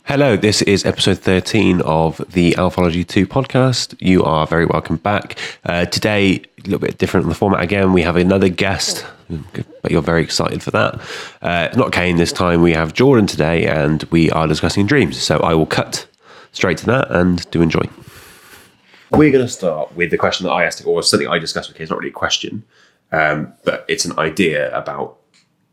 Hello, this is episode 13 of the Alfology2 podcast. You are very welcome back. Today, a little bit different on the format again. We have another guest, but you're very excited for that. Not Kane this time. We have Jordan today, and we are discussing dreams. So I will cut straight to that, and do enjoy. We're going to start with the question that I asked, or something I discussed with Kane. It's not really a question, but it's an idea about,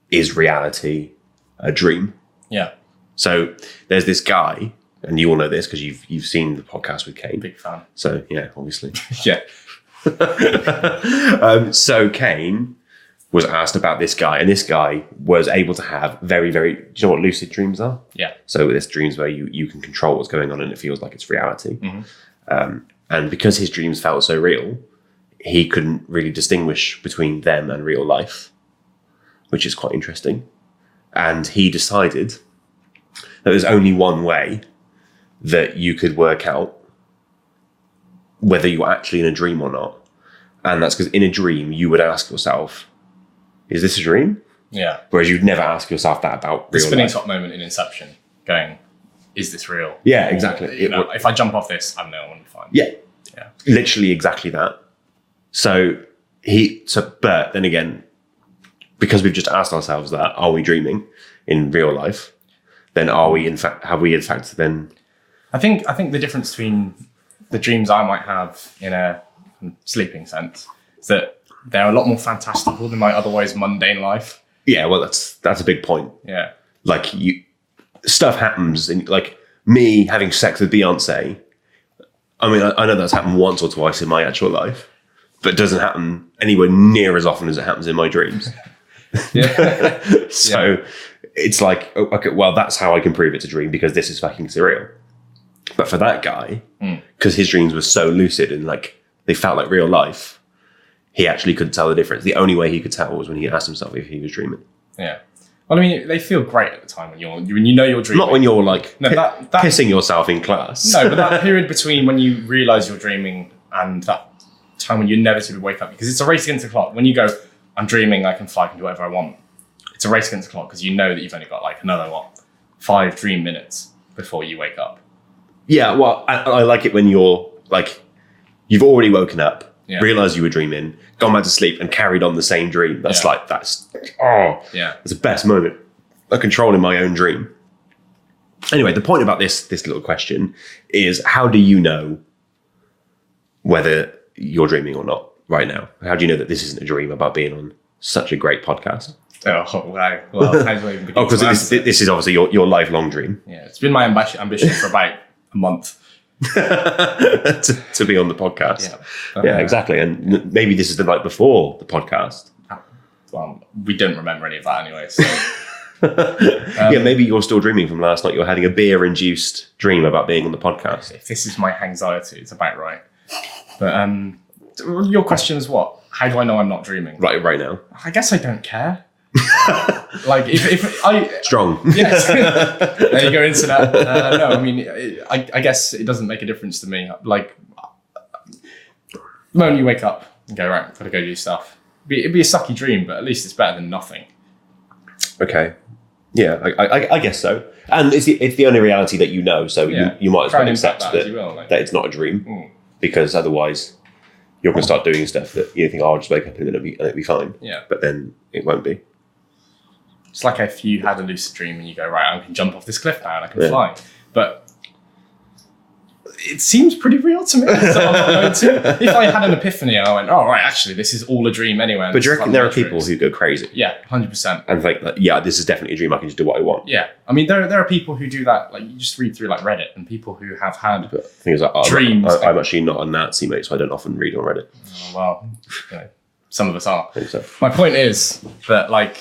is reality a dream? Yeah. So there's this guy, and you all know this because you've seen the podcast with Kane. Big fan. So yeah, obviously. Yeah. So Kane was asked about this guy, and this guy was able to have very, very. Do you know what lucid dreams are? Yeah. So there's dreams where you can control what's going on, and it feels like it's reality. Mm-hmm. And because his dreams felt so real, he couldn't really distinguish between them and real life, which is quite interesting. And he decided that there's only one way that you could work out whether you're actually in a dream or not. And that's because in a dream, you would ask yourself, is this a dream? Yeah. Whereas you'd never ask yourself that about the real spinning life. top moment in Inception, going, is this real? Yeah, exactly. Or, if I jump off this, I know I'm going to be fine. Yeah. Yeah. Literally exactly that. But then again, because we've just asked ourselves that, are we dreaming in real life? Then have we in fact then? I think the difference between the dreams I might have in a sleeping sense is that they're a lot more fantastical than my otherwise mundane life. Yeah, well, that's a big point. Yeah. Like stuff happens, and like me having sex with Beyonce. I mean, I know that's happened once or twice in my actual life, but it doesn't happen anywhere near as often as it happens in my dreams. Yeah. So it's like, okay, well, that's how I can prove it's a dream because this is fucking surreal. But for that guy, because his dreams were so lucid and like they felt like real life, he actually couldn't tell the difference. The only way he could tell was when he asked himself if he was dreaming. Yeah. Well, I mean, they feel great at the time when you know you're dreaming. Not when you're like that pissing yourself in class. No, but that period between when you realise you're dreaming and that time when you inevitably wake up, because it's a race against the clock. When you go, I'm dreaming, I can fly, I can do whatever I want. It's a race against the clock because you know that you've only got like another 5 dream minutes before you wake up. Yeah, well, I like it when you're like, you've already woken up, realised you were dreaming, gone back to sleep and carried on the same dream. That's that's the best moment of controlling my own dream. Anyway, the point about this little question is, how do you know whether you're dreaming or not right now? How do you know that this isn't a dream about being on such a great podcast? Oh, wow. Well, how do I even begin to because this is obviously your lifelong dream. Yeah, it's been my ambition for about a month. to be on the podcast. Yeah, exactly. And maybe this is the night before the podcast. Well, we don't remember any of that anyway. So. Maybe you're still dreaming from last night. You're having a beer-induced dream about being on the podcast. If this is my anxiety, it's about right. But your question is what? How do I know I'm not dreaming? Right now. I guess I don't care. Like if I strong. Yes. There you go, internet. No, I mean, I guess it doesn't make a difference to me. Like the moment you wake up and go, right, gotta go do stuff. It'd be a sucky dream, but at least it's better than nothing. Okay. Yeah, I guess so. And it's the only reality that you know, so you might as well accept that it's not a dream, because otherwise you're going to start doing stuff that you think, I'll just wake up and it'll be fine. Yeah. But then it won't be. It's like if you had a lucid dream and you go, right, I can jump off this cliff now and I can fly. But it seems pretty real to me. So I'm not going to. If I had an epiphany and I went, oh, right, actually, this is all a dream anyway. But do you reckon there are people who go crazy? Yeah, 100%. And think, this is definitely a dream. I can just do what I want. Yeah. I mean, there are people who do that. Like, you just read through like Reddit and people who have had things like, dreams. I'm actually not a Nazi, mate, so I don't often read on Reddit. Oh, well, some of us are. I think so. My point is that like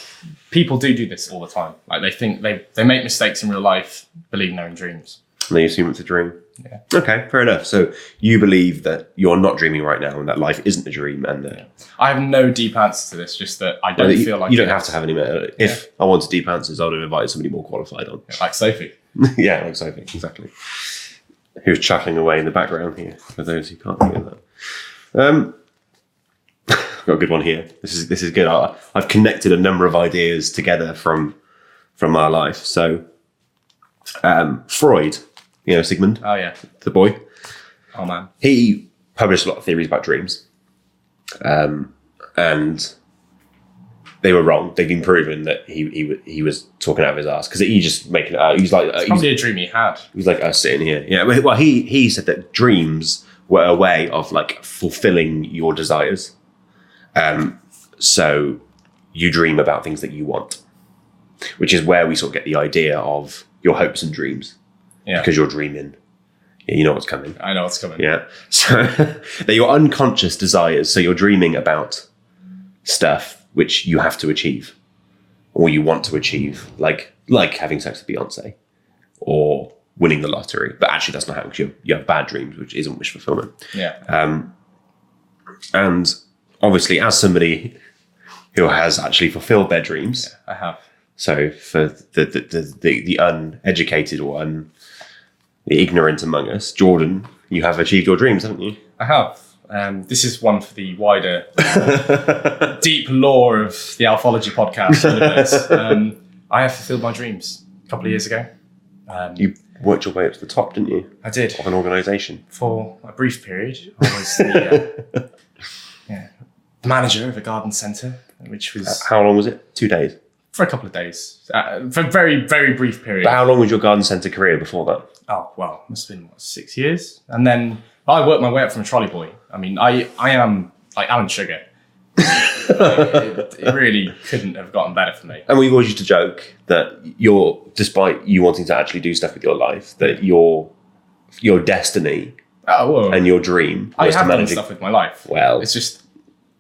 people do this all the time. Like they think they make mistakes in real life, believing they're in dreams. And they assume it's a dream. Yeah. Okay, fair enough. So you believe that you're not dreaming right now and that life isn't a dream, and that I have no deep answer to this, just that I don't feel like you don't have to have any. If I wanted deep answers, I would have invited somebody more qualified on. Like Sophie. Yeah, like Sophie, exactly. Who's chuckling away in the background here, for those who can't hear that. I've got a good one here. This is good. I've connected a number of ideas together from my life. So Freud, Sigmund, Oh yeah. the boy, Oh man. he published a lot of theories about dreams. And they were wrong. They've been proven that he was talking out of his ass because he just making it out. He's like Probably a dream he had. He's like us sitting here. Yeah. Well, he said that dreams were a way of like fulfilling your desires. So you dream about things that you want, which is where we sort of get the idea of your hopes and dreams. Yeah. Because you're dreaming. Yeah, you know what's coming. I know what's coming. Yeah. So they're your unconscious desires. So you're dreaming about stuff which you have to achieve or you want to achieve, like having sex with Beyonce or winning the lottery. But actually that's not how you have bad dreams, which isn't wish fulfillment. Yeah. And obviously as somebody who has actually fulfilled their dreams. Yeah, I have. So for the uneducated or the ignorant among us, Jordan, you have achieved your dreams, haven't you? I have. This is one for the wider, deep lore of the Alfology podcast universe. I have fulfilled my dreams a couple of years ago. You worked your way up to the top, didn't you? I did. Of an organisation. For a brief period, I was the manager of a garden centre, which was... How long was it? 2 days? For a couple of days. For a very, very brief period. But how long was your garden centre career before that? Oh, well, must have been, 6 years? And then I worked my way up from a trolley boy. I mean, I am like Alan Sugar. It really couldn't have gotten better for me. And we always used to joke that despite you wanting to actually do stuff with your life, that your destiny and your dream I was have to done manage stuff with my life. Well, it's just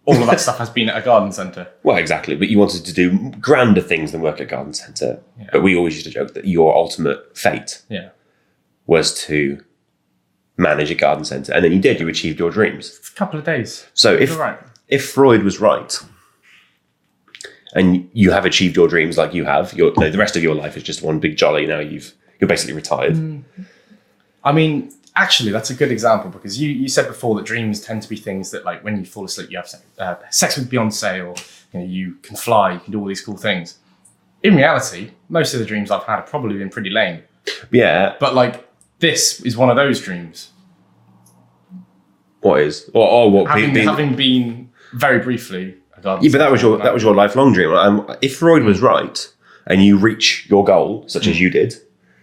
all of that stuff has been at a garden centre. Well, exactly. But you wanted to do grander things than work at a garden centre. Yeah. But we always used to joke that your ultimate fate was to manage a garden centre. And then you did. You achieved your dreams. A couple of days. So if Freud was right and you have achieved your dreams like you have, the rest of your life is just one big jolly. Now you're basically retired. I mean... Actually, that's a good example because you said before that dreams tend to be things that, like, when you fall asleep, you have sex with Beyonce, or you can fly, you can do all these cool things. In reality, most of the dreams I've had have probably been pretty lame. Yeah, but like this is one of those dreams. What is? What? Having been very briefly a garden. Yeah, but that was your lifelong dream. If Freud was right and you reach your goal, such as you did,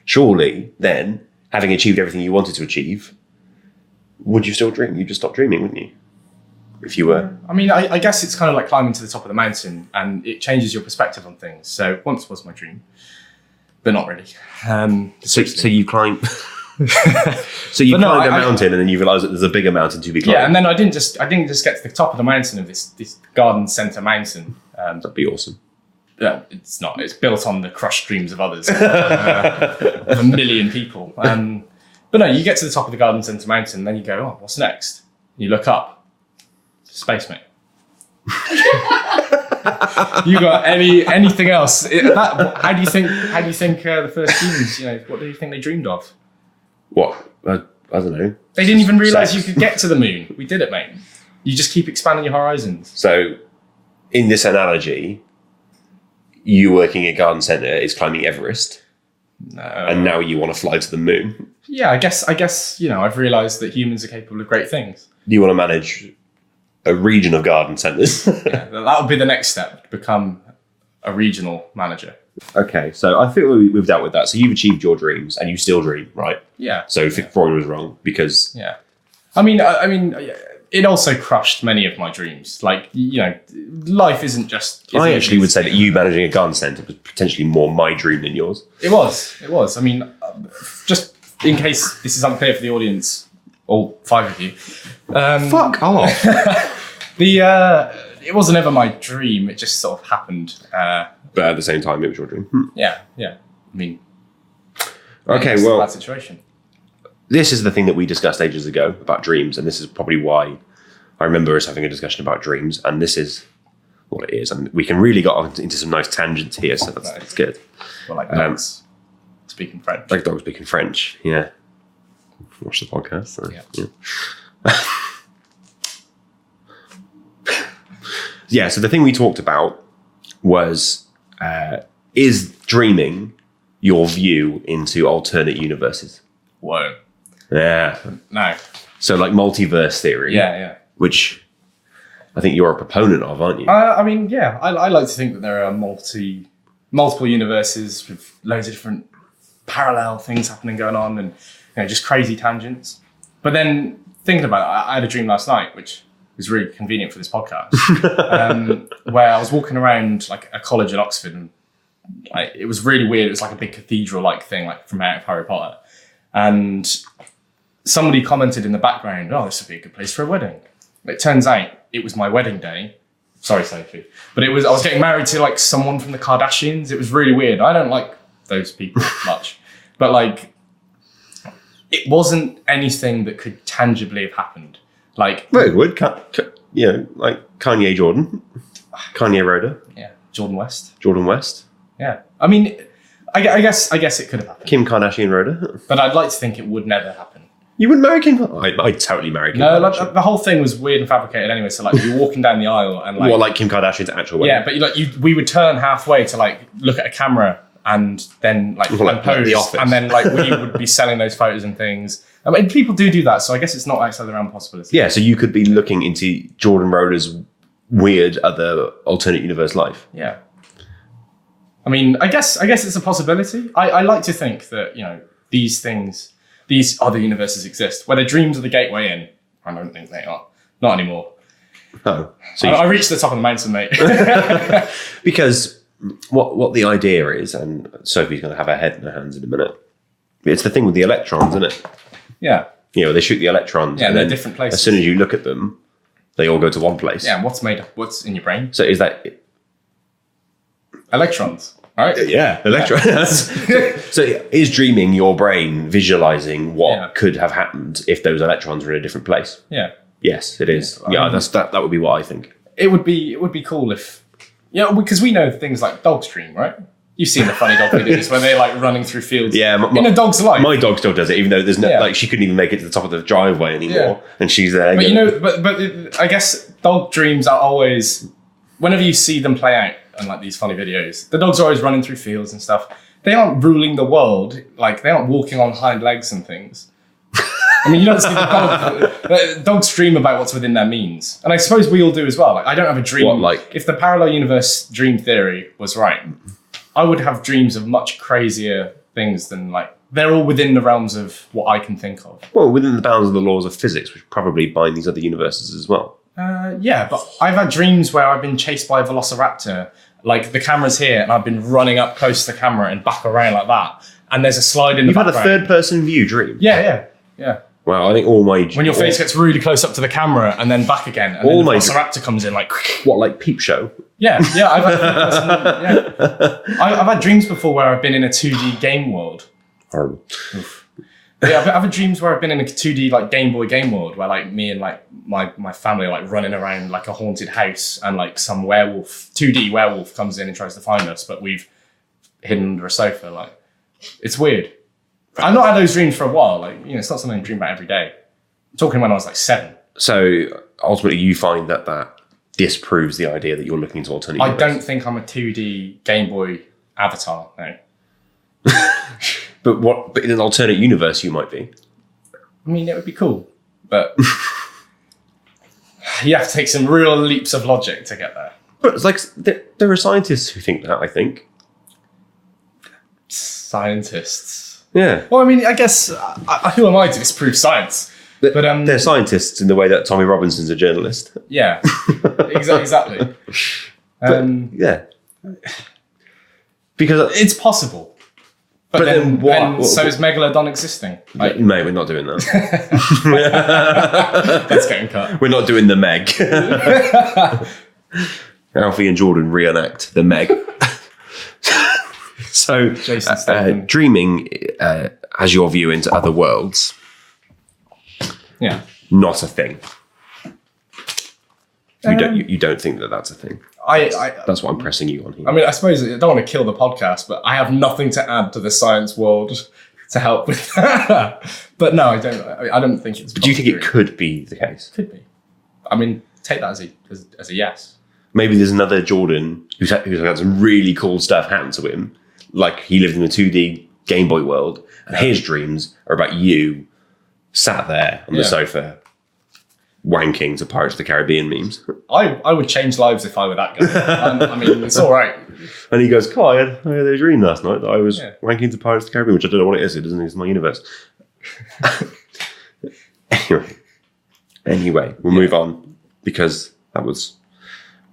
surely then, having achieved everything you wanted to achieve, would you still dream? You'd just stop dreaming, wouldn't you? If you were... I mean, I guess it's kind of like climbing to the top of the mountain and it changes your perspective on things. So once was my dream, but not really. So you climb... So you climbed a mountain and then you realise that there's a bigger mountain to be climbed. Yeah, and then I didn't just get to the top of the mountain of this garden centre mountain. That'd be awesome. It's not. It's built on the crushed dreams of others, of a million people. But no, you get to the top of the garden centre mountain, and then you go, "Oh, what's next?" You look up, space, mate. You got anything else? How do you think the first humans? What do you think they dreamed of? What? I don't know. They didn't even realise you could get to the moon. We did it, mate. You just keep expanding your horizons. So, in this analogy, you working at garden centre is climbing Everest. No. And now you want to fly to the moon. Yeah, I guess I've realised that humans are capable of great things. You want to manage a region of garden centres. Yeah, that would be the next step, to become a regional manager. Okay, so I think we've dealt with that. So you've achieved your dreams and you still dream, right? Yeah. So Freud was wrong because... Yeah. I mean, it also crushed many of my dreams. Like, life isn't just... I actually would say that you managing a garden centre was potentially more my dream than yours. It was. I mean, just in case this is unclear for the audience, all 5 of you. Fuck off. It wasn't ever my dream. It just sort of happened. But at the same time, it was your dream. Yeah. I mean... Okay, it's well... a bad situation. This is the thing that we discussed ages ago about dreams, and this is probably why I remember us having a discussion about dreams, and this is what it is. And we can really get into some nice tangents here, so that's good. Well, like dogs speaking French. Like dogs speaking French, yeah. Watch the podcast. So, yeah, so the thing we talked about was, is dreaming your view into alternate universes? Whoa. Yeah. No. So like multiverse theory. Yeah. Which I think you're a proponent of, aren't you? I mean, yeah. I like to think that there are multiple universes with loads of different parallel things going on, and just crazy tangents. But then thinking about it, I had a dream last night, which was really convenient for this podcast, where I was walking around like a college in Oxford, and it was really weird. It was like a big cathedral-like thing, like from out of Harry Potter. And somebody commented in the background, "Oh, this would be a good place for a wedding." It turns out it was my wedding day. Sorry, Sophie. But I was getting married to like someone from the Kardashians. It was really weird. I don't like those people much. But like, it wasn't anything that could tangibly have happened. Like, very good. Like Kanye Jordan, Kanye Rhoda. Yeah, Jordan West. Yeah, I mean, I guess it could have happened. Kim Kardashian Rhoda. But I'd like to think it would never happen. You wouldn't marry Kim? I'd totally marry Kim Kardashian. No, like, the whole thing was weird and fabricated anyway. So like, you're walking down the aisle and like... Well, like Kim Kardashian's actual wedding. Yeah, but we would turn halfway to like look at a camera and then like Like pose. The Office. And then like we would be selling those photos and things. I mean, people do that. So I guess it's not outside the realm of possibility. Yeah, so you could be looking into Jordan Rhoda's weird other alternate universe life. Yeah. I mean, I guess it's a possibility. I like to think that, these other universes exist. Whether dreams are the gateway in, I don't think they are. Not anymore. Oh. So I reached the top of the mountain, mate. Because what the idea is, and Sophie's going to have her head in her hands in a minute, it's the thing with the electrons, isn't it? Yeah. They shoot the electrons. Yeah, and they're then different places. As soon as you look at them, they all go to one place. Yeah, and what's in your brain? So is that... Electrons, right? Yeah, electrons. So is dreaming your brain visualizing what could have happened if those electrons were in a different place? Yeah. Yes, it is. Yeah, that would be what I think. It would be cool if... because we know things like dogs dream, right? You've seen the funny dog videos where they're like running through fields. Yeah, in a dog's life. My dog still does it, even though there's no like she couldn't even make it to the top of the driveway anymore, and she's there. But I guess dog dreams are always, whenever you see them play out on like these funny videos, the dogs are always running through fields and stuff. They aren't ruling the world. Like they aren't walking on hind legs and things. I mean, you don't see the dogs dream about what's within their means, and I suppose we all do as well. Like I don't have a dream. What, like if the parallel universe dream theory was right, I would have dreams of much crazier things than like they're all within the realms of what I can think of. Well, within the bounds of the laws of physics, which probably bind these other universes as well. Yeah, but I've had dreams where I've been chased by a velociraptor. Like the camera's here, and I've been running up close to the camera and back around like that. And there's a slide in the background. You've had a third-person view dream. Yeah. Wow, I think all my... When your face gets really close up to the camera and then back again, and then the velociraptor comes in like... What, like Peep Show? Yeah, I've had dreams before where I've been in a 2D game world. Horrible. Yeah, I've had dreams where I've been in a 2D like Game Boy game world where like me and like my family are like running around like a haunted house, and like some 2D werewolf comes in and tries to find us, but we've hidden under a sofa. Like, it's weird. I've not had those dreams for a while. Like, it's not something I dream about every day. I'm talking when I was like 7. So ultimately, you find that disproves the idea that you're looking into alternate universes. I don't think I'm a 2D Game Boy avatar. No. But in an alternate universe, you might be. I mean, it would be cool, but you have to take some real leaps of logic to get there. But it's like there are scientists who think that. I think scientists. Yeah. Well, I mean, I guess who am I to disprove science? But they're scientists in the way that Tommy Robinson's a journalist. Yeah. Exactly. Yeah. Because it's possible. But then so is Megalodon existing? Like, no, we're not doing that. That's getting cut. We're not doing the Meg. Alfie and Jordan reenact the Meg. So, dreaming as your view into other worlds. Yeah. Not a thing. You don't think that that's a thing. That's what I'm pressing you on here. I mean, I suppose I don't want to kill the podcast, but I have nothing to add to the science world to help with that. But no, I don't. I don't think it's. But do you think it could be the case? Could be. I mean, take that as a yes. Maybe there's another Jordan who's got some really cool stuff happen to him. like he lived in a 2D Game Boy world, and his dreams are about you sat there on the sofa wanking to Pirates of the Caribbean memes. I would change lives if I were that guy. I mean, it's all right. And he goes, I had a dream last night that I was wanking to Pirates of the Caribbean, which I don't know what it is. It doesn't exist in my universe. Anyway, we'll move on because that was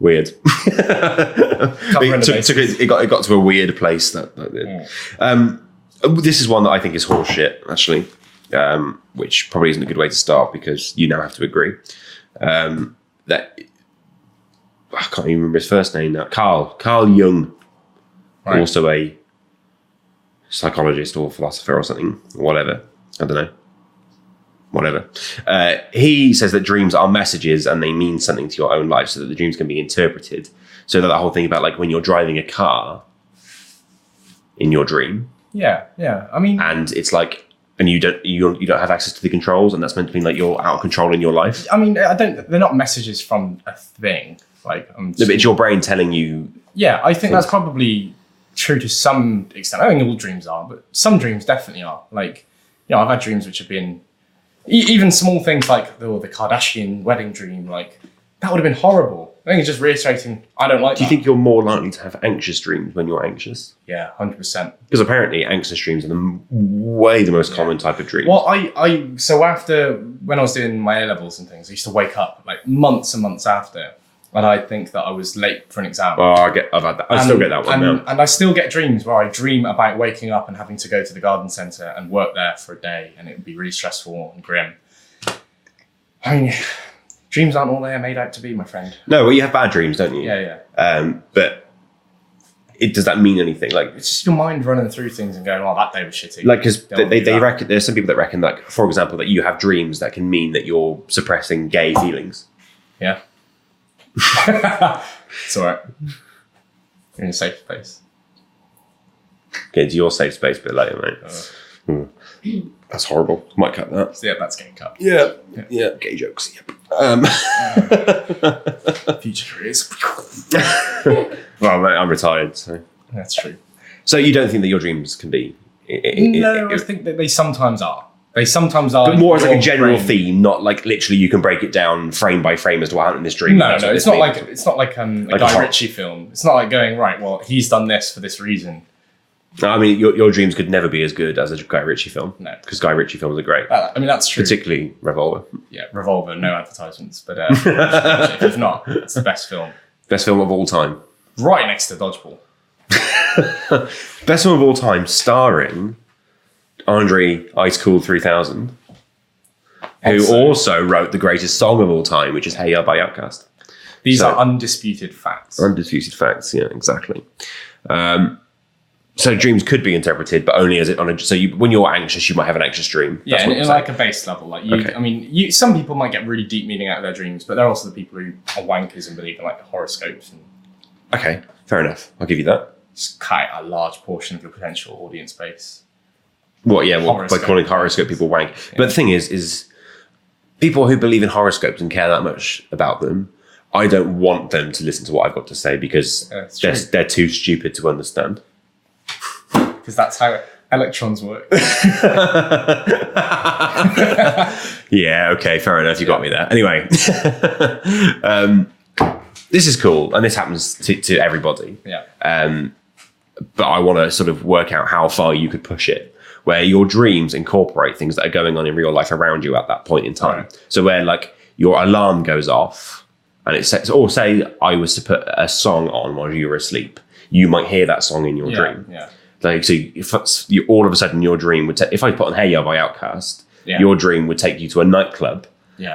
weird. It got to a weird place. This is one that I think is horseshit, actually, which probably isn't a good way to start because you now have to agree. That I can't even remember his first name now. Carl Jung, also a psychologist or philosopher or something, or whatever. I don't know. Whatever. He says that dreams are messages and they mean something to your own life, so that the dreams can be interpreted. So that whole thing about like when you're driving a car in your dream. Yeah. I mean, and it's like, and you don't have access to the controls, and that's meant to mean like you're out of control in your life. I mean, they're not messages from a thing. Like, but it's your brain telling you. Yeah, I think that's probably true to some extent. I think all dreams are, but some dreams definitely are. Like, I've had dreams which have been even small things like the Kardashian wedding dream. Like, that would have been horrible. I think it's just reiterating, I don't like that. Do you think you're more likely to have anxious dreams when you're anxious? Yeah, 100%. Because apparently anxious dreams are the most common type of dream. Well, so after, when I was doing my A-levels and things, I used to wake up like months and months after, and I'd think that I was late for an exam. Oh, I've had that. I still get that one now. And I still get dreams where I dream about waking up and having to go to the garden centre and work there for a day, and it would be really stressful and grim. I mean, dreams aren't all they're made out to be, my friend. No, well, you have bad dreams, don't you? Yeah. But does that mean anything? Like, it's just your mind running through things and going, "Oh, that day was shitty." Like, because they reckon there's some people that reckon, like, for example, that you have dreams that can mean that you're suppressing gay feelings. Yeah. It's all right. You're in a safe space. Get into your safe space a bit later, mate. That's horrible. Might cut that. So, yeah, that's getting cut. Yeah. Gay jokes. Yep. Future careers. Well, mate, I'm retired, so that's true. So you don't think that your dreams can be? No, I think that they sometimes are. They sometimes are. But more as like a general theme, not like literally you can break it down frame by frame as to what happened in this dream. No, it's not like a Guy Ritchie film. It's not like going, right, well, he's done this for this reason. No, I mean, your dreams could never be as good as a Guy Ritchie film. No. Because Guy Ritchie films are great. I mean, that's true. Particularly Revolver. Yeah, Revolver, no advertisements. But if not, it's the best film. Best film of all time. Right next to Dodgeball. Best film of all time, starring Andre Ice Cool 3000, who also wrote the greatest song of all time, which is Hey Ya by Outkast. These are undisputed facts. Undisputed facts, yeah, exactly. So dreams could be interpreted, but only as it on a. So when you're anxious, you might have an anxious dream. Yeah, in like a base level. Like I mean, some people might get really deep meaning out of their dreams, but they're also the people who are wankers and believe in like horoscopes. Okay, fair enough. I'll give you that. Just cut a large portion of your potential audience base. What? Yeah, by calling horoscope people wank. Yeah. But the thing is people who believe in horoscopes and care that much about them, I don't want them to listen to what I've got to say because they're too stupid to understand. Because that's how electrons work. Yeah, okay, fair enough. You got me there. Anyway, this is cool, and this happens to everybody. Yeah. But I want to sort of work out how far you could push it, where your dreams incorporate things that are going on in real life around you at that point in time. Right. So where like your alarm goes off, and it says, or say I was to put a song on while you were asleep, you might hear that song in your dream. Yeah. Like, so if you, all of a sudden your dream would if I put on Hey Ya by Outkast, your dream would take you to a nightclub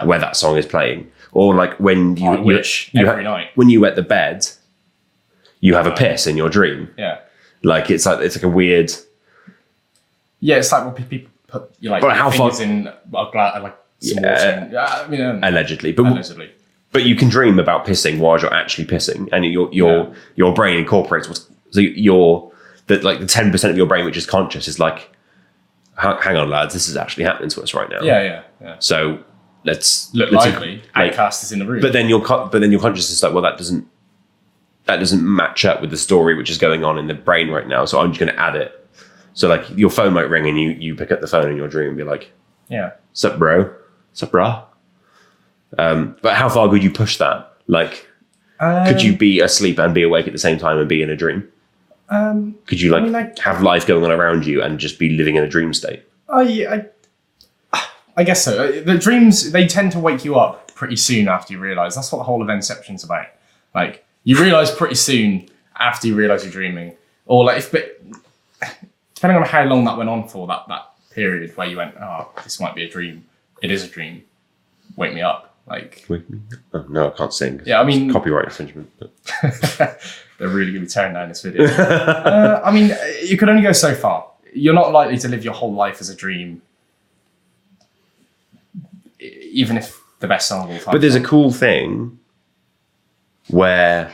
where that song is playing. Or like when you every night when you wet the bed, you have a piss in your dream. Yeah. Like it's like a weird. Yeah, it's like when people put how fingers in like some water. I mean, allegedly. But you can dream about pissing while you're actually pissing, and your brain incorporates the 10% of your brain which is conscious is like, hang on, lads, this is actually happening to us right now. Yeah. So let's lively. Outkast is in the room. But then your consciousness is like, well, that that doesn't match up with the story which is going on in the brain right now. So I'm just going to add it. So like your phone might ring and you pick up the phone in your dream and be like, yeah, sup bro, sup brah. But how far could you push that? Like, could you be asleep and be awake at the same time and be in a dream? Could you have life going on around you and just be living in a dream state? I guess so. The dreams, they tend to wake you up pretty soon after you realise. That's what the whole of Inception's about. Like, you realise pretty soon after you realise you're dreaming. Or like, depending on how long that went on for, that period where you went, oh, this might be a dream. It is a dream. Wake me up. Like, wake me up. Oh, no, I can't sing. Yeah, I mean, copyright infringement. But. They're really going to be tearing down this video. I mean, you could only go so far. You're not likely to live your whole life as a dream, even if the best song of all time. But there's a cool thing where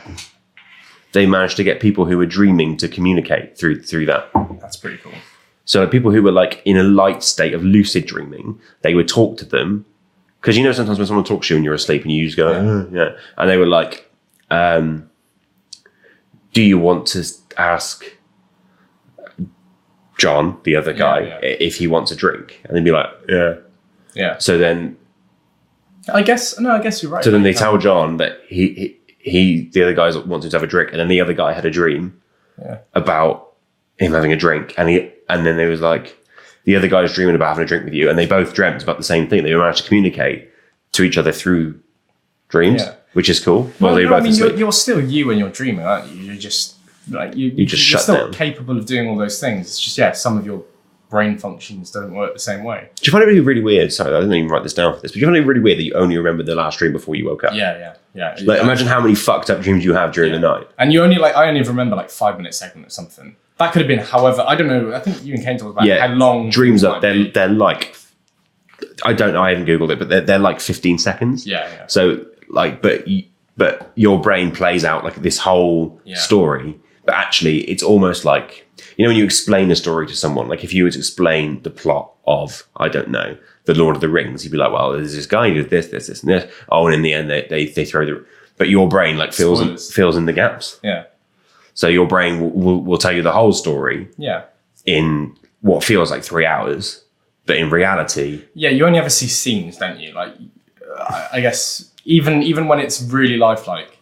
they managed to get people who were dreaming to communicate through that. That's pretty cool. So like, people who were like in a light state of lucid dreaming, they would talk to them. Because you know sometimes when someone talks to you and you're asleep and you just go, yeah. And they were like, do you want to ask John, the other guy, if he wants a drink? And they'd be like, yeah. Yeah. So then... I guess you're right. So then they tell John that the other guy wants him to have a drink, and then the other guy had a dream about him having a drink, and then they was like, the other guy was dreaming about having a drink with you, and they both dreamt about the same thing. They managed to communicate to each other through dreams, which is cool. You're still you when you're dreaming, aren't you? You're just like you're still capable of doing all those things. It's just some of your brain functions don't work the same way. Do you find it really weird? Sorry, I didn't even write this down for this. But do you find it really weird that you only remember the last dream before you woke up? Yeah. Like, imagine how many fucked up dreams you have during the night. And I only remember like 5 minutes, segment or something. That could have been, however, I don't know. I think you and Kane talked about how long dreams are. They're like, I don't know. I haven't Googled it, but they're like 15 seconds. Yeah. So like, but your brain plays out like this whole story. But actually, it's almost like, you know, when you explain a story to someone, like if you were to explain the plot of, I don't know, The Lord of the Rings, you'd be like, well, there's this guy who did this, and this. Oh, and in the end, they throw the... But your brain like fills in the gaps. Yeah. So your brain will tell you the whole story in what feels like 3 hours. But in reality... Yeah, you only ever see scenes, don't you? Like, I guess, even when it's really lifelike,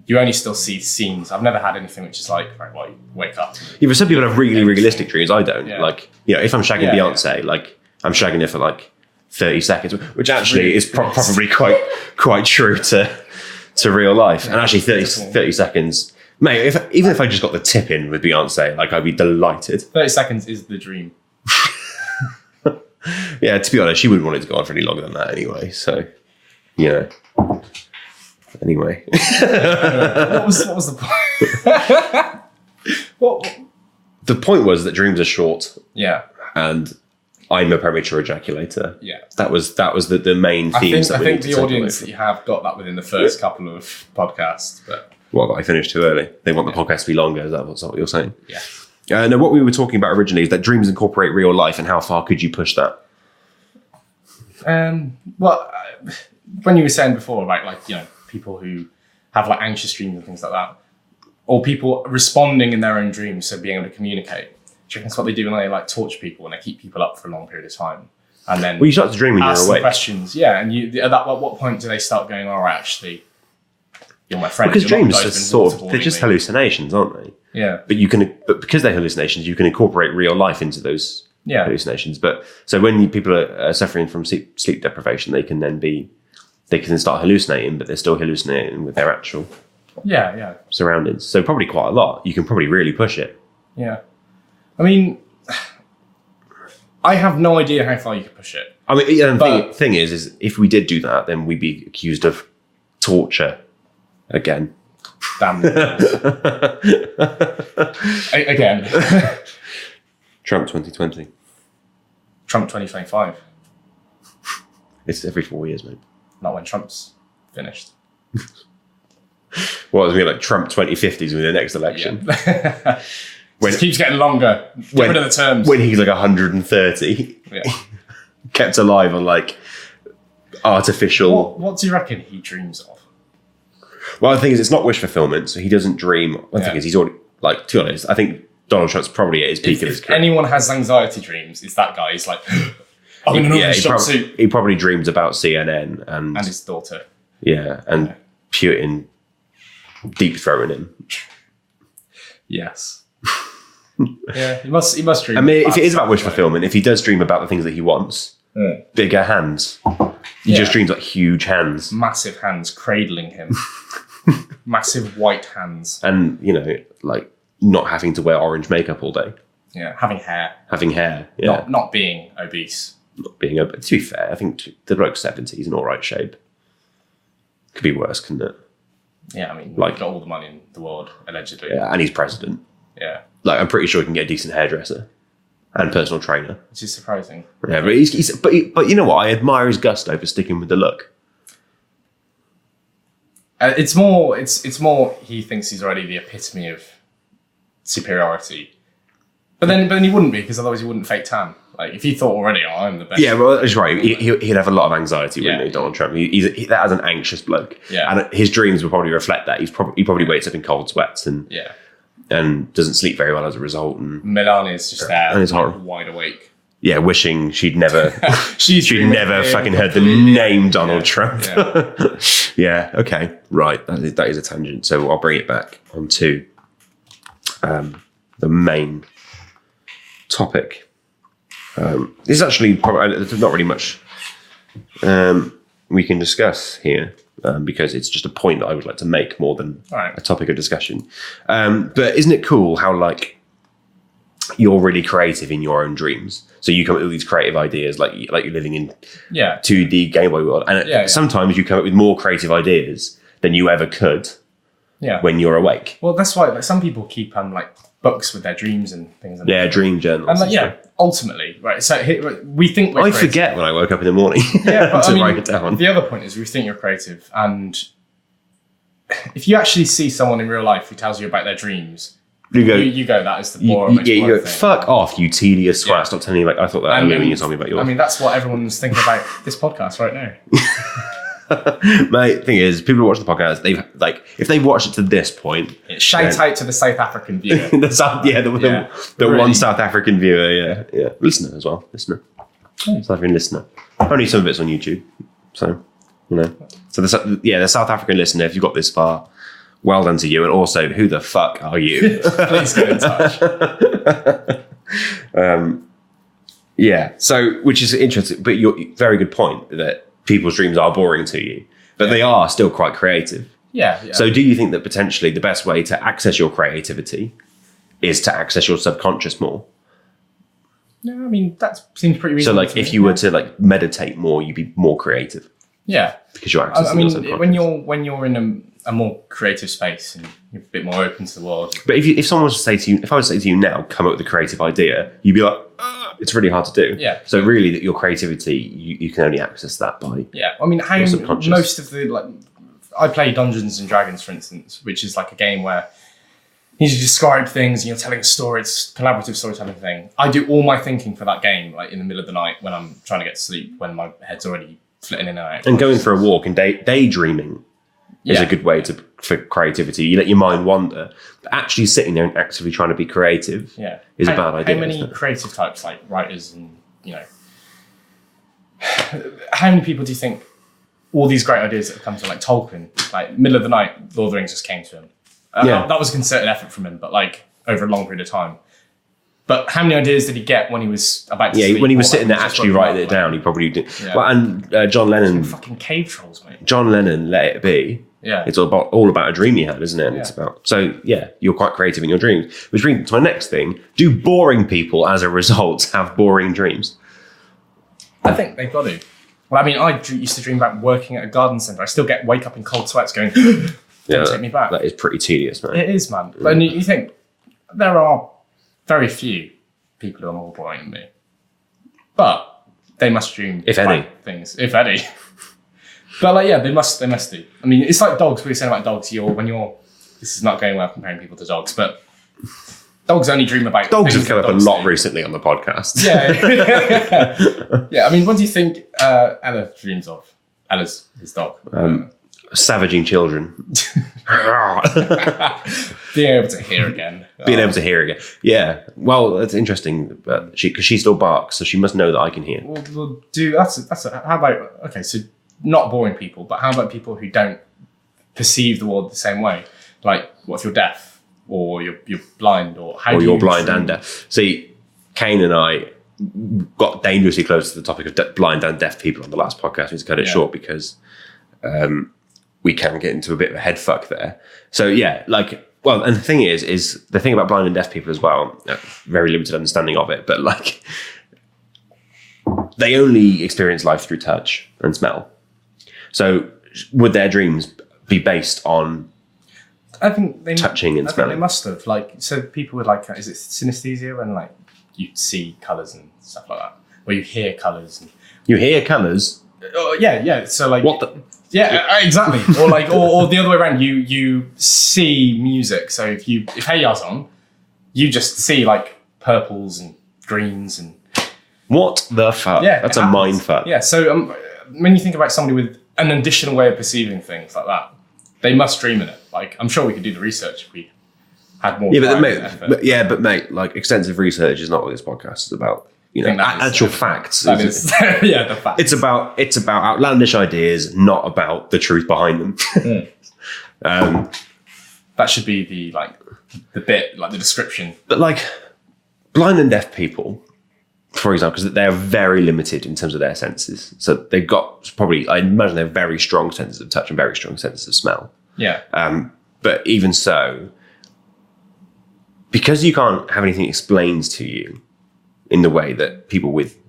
you only still see scenes. I've never had anything which is like, right, well, you wake up. Yeah, but some people have really realistic dreams. I don't. Yeah. Like, you know, if I'm shagging Beyonce, like, I'm shagging her for like 30 seconds, which actually is probably quite true to real life. And actually 30 seconds, mate, even if I just got the tip in with Beyonce, like, I'd be delighted. 30 seconds is the dream. Yeah, to be honest, she wouldn't want it to go on for any longer than that anyway. So, you know. Anyway. What was the point? The point was that dreams are short. Yeah. And I'm a premature ejaculator. Yeah. That was the main themes I think the audience that you have got that within the first couple of podcasts. But I finished too early. They want the podcast to be longer. Is that what you're saying? Yeah. No, what we were talking about originally is that dreams incorporate real life, and how far could you push that? When you were saying before about, like, you know, people who have like anxious dreams and things like that, or people responding in their own dreams, so being able to communicate. Do you think that's what they do when they like torture people and they keep people up for a long period of time? And then you start to dream when you're awake. Questions, and at what point do they start going, all right, actually, you're my friend? Because dreams are they're just hallucinations, aren't they? Yeah. But because they're hallucinations, you can incorporate real life into those hallucinations. But so when people are suffering from sleep deprivation, they can then start hallucinating, but they're still hallucinating with their actual surroundings. So probably quite a lot. You can probably really push it. Yeah. I mean, I have no idea how far you could push it. I mean, the thing is if we did do that, then we'd be accused of torture again. Damn. Again. Trump 2020. Trump 2025. It's every 4 years, mate. Not when Trump's finished. Well, it's going to be like Trump 2050 is going to be the next election. Yeah. When it keeps getting longer. Get rid of the terms. When he's like 130. Yeah. Kept alive on like artificial... What do you reckon he dreams of? Well, the thing is, it's not wish fulfillment, so he doesn't dream. The thing is, he's already, like, to be honest, I think Donald Trump's probably at his peak of his career. If anyone has anxiety dreams, it's that guy. He's like, I'm in another jumpsuit. He probably dreams about CNN and his daughter. Yeah, and Putin deep throating him. Yes. Yeah, he must dream. I mean, if it is about wish fulfillment, if he does dream about the things that he wants, bigger hands. He just dreams like huge hands. Massive hands cradling him. Massive white hands. And, like not having to wear orange makeup all day. Yeah, having hair. Yeah. Not being obese. Not being obese. To be fair, I think the bloke's 70, he's in all right shape. Could be worse, couldn't it? Yeah, I mean, like, he's got all the money in the world, allegedly. Yeah, and he's president. Yeah. Like, I'm pretty sure he can get a decent hairdresser and personal trainer. Which is surprising. Yeah, but but you know what? I admire his gusto for sticking with the look. It's more he thinks he's already the epitome of superiority. But then he wouldn't be, because otherwise he wouldn't fake tan. Like, if he thought already, I'm the best. Yeah, well, that's right. He'd have a lot of anxiety, wouldn't he, Donald Trump? He's that as an anxious bloke. Yeah. And his dreams will probably reflect that. He probably wakes up in cold sweats and doesn't sleep very well as a result. And Melania's just there, and it's horrible. Wide awake. Yeah, wishing she'd never she'd never fucking heard the completely. name Donald Trump. Yeah. Yeah, okay. Right. That is a tangent. So I'll bring it back onto the main topic. There's actually probably there's not really much we can discuss here because it's just a point that I would like to make more than a topic of discussion. But isn't it cool how, like, you're really creative in your own dreams? So you come up with these creative ideas, like you're living in 2D Game Boy world, and sometimes you come up with more creative ideas than you ever could when you're awake. Well, that's why, like, some people keep like books with their dreams and things. Dream journals. And like, ultimately, right? So we think we're creative. Forget when I woke up in the morning but to write it down. The other point is we think you're creative, and if you actually see someone in real life who tells you about their dreams, you go, that is the boring. You go, fuck off, you tedious twat. Stop telling me, like, I thought that earlier when you told me about yours. I mean, that's what everyone's thinking about this podcast right now. My thing is, people who watch the podcast, they've, like, if they've watched it to this point, shout out to the South African viewer. the really, one South African viewer, listener as well, South African listener. Only some of it's on YouTube, so So the South African listener, if you got this far, well done to you, and also, who the fuck are you? Please get in touch. So which is interesting, but very good point that people's dreams are boring to you, but they are still quite creative. Yeah. So do you think that potentially the best way to access your creativity is to access your subconscious more? No, I mean, that seems pretty reasonable. So, like, if you were to, like, meditate more, you'd be more creative. Yeah. Because you're accessing your subconscious. when you're in a more creative space and you're a bit more open to the world. But if someone was to say to you, if I was to say to you now, come up with a creative idea, you'd be like, it's really hard to do. Yeah. So really, that your creativity, you can only access that by I mean, how most of the, like, I play Dungeons and Dragons, for instance, which is like a game where you need to describe things and you're telling a story. It's a collaborative storytelling thing. I do all my thinking for that game, like, in the middle of the night when I'm trying to get to sleep, when my head's already flitting in and out. And going for a walk and daydreaming is a good way for creativity. You let your mind wander. But actually sitting there and actively trying to be creative is a bad idea. How many creative types, like writers and, how many people do you think all these great ideas that have come to, like Tolkien, like middle of the night, Lord of the Rings just came to him. That was a concerted effort from him, but, like, over a long period of time. But how many ideas did he get when he was about to sleep? When he was sitting there actually writing it down, he probably did. Yeah. Well, and John Lennon... Fucking cave trolls, mate. John Lennon, Let It Be. Yeah. It's all about a dream he had, isn't it? And it's about... So, you're quite creative in your dreams. Which brings me to my next thing. Do boring people, as a result, have boring dreams? I think they've got to. Well, I mean, I used to dream about working at a garden centre. I still wake up in cold sweats going, don't take me back. That is pretty tedious, man. It is, man. But you think, there are very few people who are more boring than me. But they must dream things, if any. But, like, they must do. I mean, it's like dogs. We were saying about dogs. This is not going well comparing people to dogs, but dogs only dream about dogs have come up a lot recently on the podcast. Yeah. I mean, what do you think Ella dreams of? Ella's his dog. savaging children. Being able to hear again. Being able to hear again. Yeah. Well, that's interesting, but because she still barks, so she must know that I can hear. Well, how about, okay, so not boring people, but how about people who don't perceive the world the same way? Like, what if you're deaf? Or you're blind? Or you're blind and deaf. See, Kane and I got dangerously close to the topic of blind and deaf people on the last podcast. We just cut it short because we can get into a bit of a head fuck there. So yeah, like, well, and the thing is the thing about blind and deaf people as well, very limited understanding of it, but like, they only experience life through touch and smell. So would their dreams be based on touching and smelling? They must have. Like, so people with like, is it synesthesia, when like you see colours and stuff like that, where you hear colours? You hear colours? Yeah. So like, what the? Yeah, exactly. Or like, or the other way around. You see music. So if Hey Ya's on, you just see like purples and greens and. What the fuck? Yeah, that's a mind fuck. Yeah. So when you think about somebody with an additional way of perceiving things like that, they must dream in it. Like, I'm sure we could do the research if we had more. Yeah, but mate, like, extensive research is not what this podcast is about. You know, actual facts. That is, yeah, the facts. It's about outlandish ideas, not about the truth behind them. That should be the bit, like the description. But like, blind and deaf people, for example, because they're very limited in terms of their senses. So they've got probably, I imagine, they're very strong senses of touch and very strong senses of smell. Yeah. But even so, because you can't have anything explained to you in the way that people with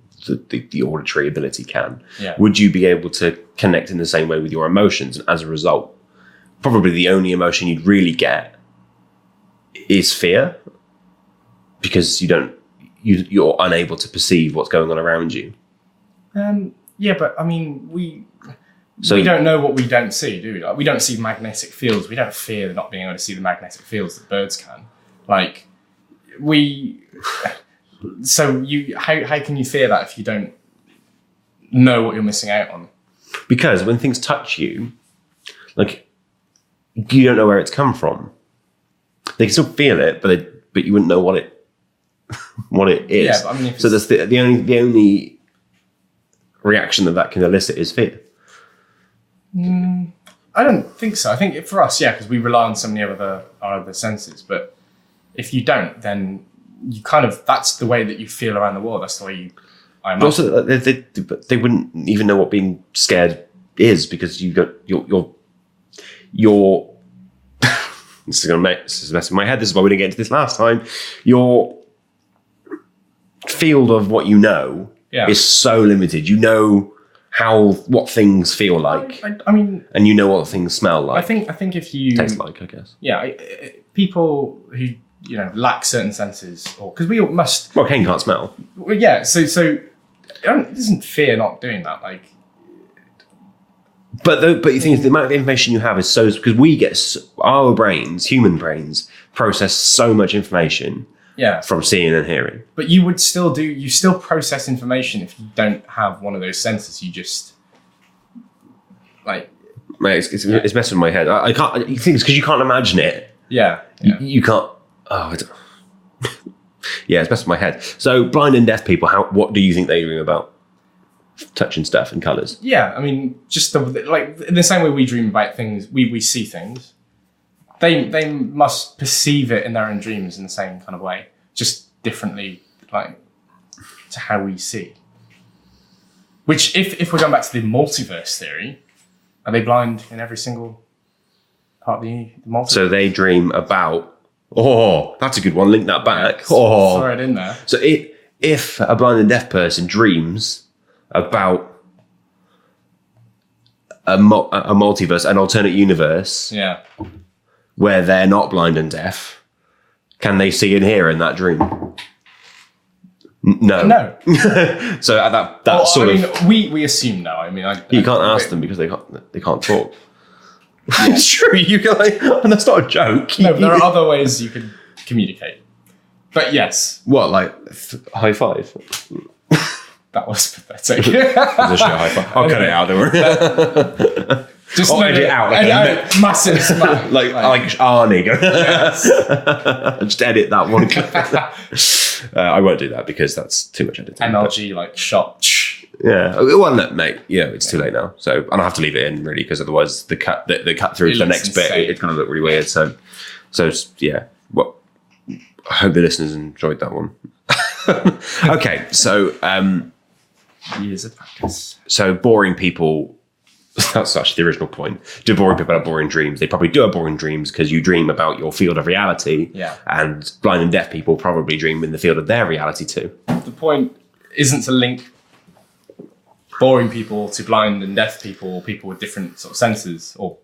the auditory ability can, would you be able to connect in the same way with your emotions? And as a result, probably the only emotion you'd really get is fear, because you're unable to perceive what's going on around you. Yeah, but I mean, we don't know what we don't see, do we? Like, we don't see magnetic fields. We don't fear not being able to see the magnetic fields that birds can. Like, so how can you fear that if you don't know what you're missing out on? Because when things touch you, like, you don't know where it's come from. They can still feel it, but you wouldn't know what it is. Yeah, but I mean, so that's the only reaction that can elicit is fear. I don't think so. I think for us, because we rely on so many of our other senses. But if you don't, then you kind of, that's the way that you feel around the world. That's the way you. But also, they wouldn't even know what being scared is, because you're this is messing my head. This is why we didn't get into this last time. Your field of what you know is so limited. You know what things feel like. I mean, and you know what things smell like. I think if you taste like, I guess. Yeah, people who lack certain senses, or because we all must. Well, Kane can't smell. Well, yeah, so it doesn't fear not doing that. Like, but the thing is, the amount of information you have is so, because we get our brains, human brains, process so much information. Yeah. From seeing and hearing. But you still process information if you don't have one of those senses. You just like. Mate, it's messing with my head. I can't. The thing is, because you can't imagine it. Yeah. You can't. Yeah, it's messing with my head. So blind and deaf people, what do you think they dream about? Touching stuff and colours. Yeah, I mean, just like in the same way we dream about things, we see things. They must perceive it in their own dreams in the same kind of way, just differently, like, to how we see. Which, if we're going back to the multiverse theory, are they blind in every single part of the multiverse? So they dream about. Oh, that's a good one. Link that back. Throw it in there. So if a blind and deaf person dreams about a multiverse, an alternate universe. Yeah. Where they're not blind and deaf, can they see and hear in that dream? No. So we assume no. I mean, you can't ask them because they can't talk. It's true. You can and that's not a joke. No, but there are other ways you can communicate. But yes. What, like high five? That was pathetic. It was a shit high five. I'll cut it out. Don't worry. Just Or edit it out massive smile. like Arnie. Yes. Just edit that one. I won't do that because that's too much editing. MLG like shot. Yeah. Well, look, mate. Yeah, it's too late now. So, and I have to leave it in really because otherwise the cut through to the next bit, it's going to look really weird. So yeah. Well, I hope the listeners enjoyed that one. Okay, so years of practice. So boring people. That's actually the original point. Do boring people have boring dreams? They probably do have boring dreams because you dream about your field of reality. Yeah. And blind and deaf people probably dream in the field of their reality too. The point isn't to link boring people to blind and deaf people, or people with different sort of senses or